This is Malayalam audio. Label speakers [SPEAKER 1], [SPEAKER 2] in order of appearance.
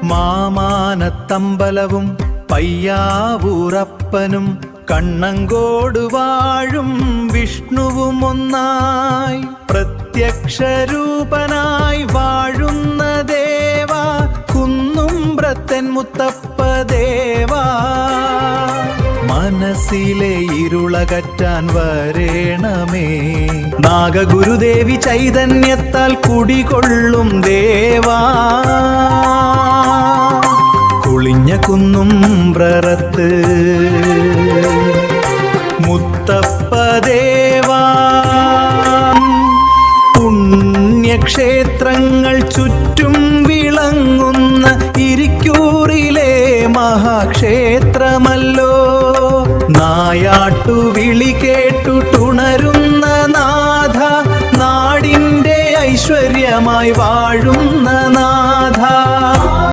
[SPEAKER 1] മാമാനത്തമ്പലവും പയ്യാവൂറപ്പനും കണ്ണങ്കോട് വാഴും വിഷ്ണുവും ഒന്നായി പ്രത്യക്ഷരൂപനായി വാഴുന്ന ദേവാ കുന്നുംബ്രത്തൻ മുത്തപ്പ ദേവാ മനസ്സിലെ ഇരുളകറ്റാൻ വരേണമേ നാഗഗുരുദേവി ചൈതന്യത്താൽ കുടികൊള്ളും ദേവാ കുളിഞ്ഞ കുന്നുംബ്രത്ത് മുത്തപ്പ ദേവാ പുണ്യക്ഷേത്രങ്ങൾ ചുറ്റും വിളങ്ങുന്ന ഇരിക്കൂറിലെ മഹാക്ഷേത്രമല്ലോ നായാട്ടു വിളി കേട്ടുണരുന്ന നാഥ നാടിൻ്റെ ഐശ്വര്യമായി വാഴുന്ന നാഥ